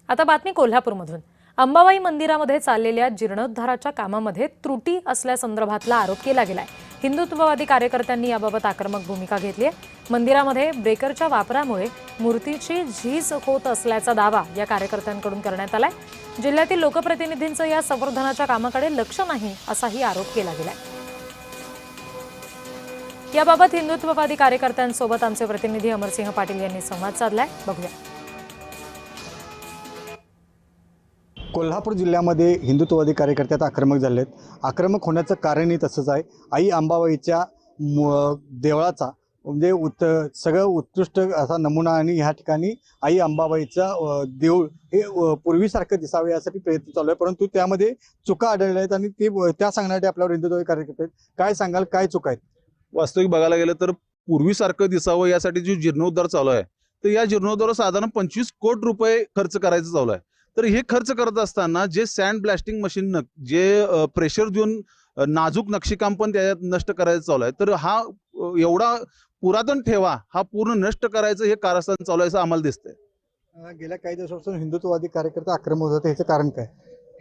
आता बातमी कोल्हापूरमधून। अंबाबाई मंदिरामध्ये चाललेल्या जीर्णोद्धाराच्या कामामध्ये त्रुटी असल्यासंदर्भातला आरोप केला गेलाय। हिंदुत्ववादी कार्यकर्त्यांनी याबाबत आक्रमक भूमिका घेतली आहे। मंदिरामध्ये ब्रेकरच्या वापरामुळे मूर्तीची झीज होत असल्याचा दावा या कार्यकर्त्यांकडून करण्यात आलाय। जिल्ह्यातील लोकप्रतिनिधींचं या संवर्धनाच्या कामाकडे लक्ष नाही असाही आरोप केला गेलाय। याबाबत हिंदुत्ववादी कार्यकर्त्यांसोबत आमचे प्रतिनिधी अमरसिंह पाटील यांनी संवाद साधलाय, बघूया। कोल्हापूर जिल्ह्यामध्ये हिंदुत्ववादी कार्यकर्ते आता आक्रमक झाले आहेत। आक्रमक होण्याचं कारणही तसंच आहे। आई अंबाबाईच्या देवळाचा म्हणजे सगळं उत्कृष्ट असा नमुना आणि ह्या ठिकाणी आई अंबाबाईचा देऊळ हे पूर्वीसारखं दिसावे यासाठी प्रयत्न चालू आहे, परंतु त्यामध्ये चुका आढळल्या आहेत आणि त्या सांगण्यासाठी आपल्यावर हिंदुत्ववादी कार्यकर्ते आहेत। काय सांगाल, काय चुका आहेत? वास्तविक बघायला गेलं तर पूर्वीसारखं दिसावं यासाठी जो जीर्णोद्धार चालू आहे, तर या जीर्णोद्धारावर साधारण 25 कोटी रुपये खर्च करायचं चालू आहे। तर हे खर्च करत असताना जे सँड ब्लास्टिंग मशीन जे प्रेशर देऊन नाजूक नक्षीकाम पण त्याच्यात नष्ट करायचं चालू आहे, तर हा एवढा पुरातन ठेवा हा पूर्ण नष्ट करायचं हे कारस्थान चालू आहे असं आम्हाला दिसतंय। गेल्या काही दिवसापासून हिंदुत्ववादी कार्यकर्ते आक्रमक होतात, याचं कारण काय?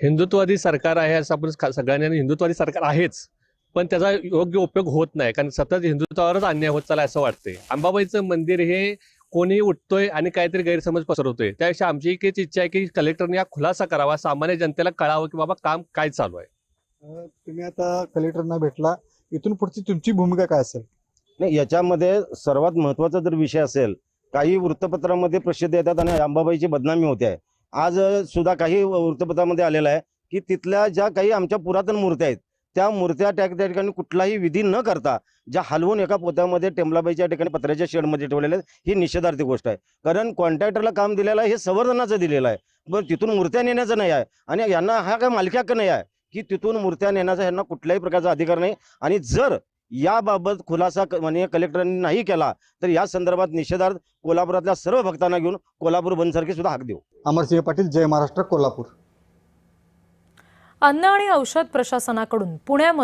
हिंदुत्ववादी सरकार आहे असं आपण सगळ्यांनी, हिंदुत्ववादी सरकार आहेच, पण त्याचा योग्य उपयोग होत नाही, कारण सतत हिंदुत्वावरच अन्याय होत चालला असं वाटतंय। अंबाबाईचं मंदिर हे कोणी उठतोय आणि काहीतरी गैरसमज पसरवतोय, त्यापेक्षा आमची एकच इच्छा आहे की कलेक्टरने हा खुलासा करावा, सामान्य जनतेला कळावं की बाबा काम काय चालू आहे। तुम्ही आता कलेक्टरना भेटला, इथून पुढची तुमची भूमिका काय असेल? नाही, याच्यामध्ये सर्वात महत्त्वाचा जर विषय असेल, काही वृत्तपत्रामध्ये प्रसिद्ध येतात आणि अंबाबाईची बदनामी होते आहे। आज सुद्धा काही वृत्तपत्रामध्ये आलेलं आहे की तिथल्या ज्या काही आमच्या पुरातन मूर्त्या आहेत त्या मूर्त्या त्या ठिकाणी कुठलाही विधी न करता ज्या हलवून एका पोत्यामध्ये टेंबलाबाईच्या ठिकाणी पत्र्याच्या शेडमध्ये ठेवलेल्या आहेत, ही निषेधार्थ गोष्ट आहे। कारण कॉन्ट्रॅक्टरला काम दिलेलं आहे हे संवर्धनाचं दिलेलं आहे, पण तिथून मूर्त्या नेण्याचं नाही आहे आणि यांना हा काय मालकी हक्क नाही आहे की तिथून मूर्त्या नेण्याचा यांना कुठल्याही प्रकारचा अधिकार नाही। आणि जर याबाबत खुलासा म्हणजे कलेक्टरांनी नाही केला तर या संदर्भात निषेधार्थ कोल्हापुरातल्या सर्व भक्तांना घेऊन कोल्हापूर बंदसारखी सुद्धा हाक देऊ। अमरसिंह पाटील, जय महाराष्ट्र, कोल्हापूर। अन्न आणि औषध प्रशासनाकडून पुण्यामध्ये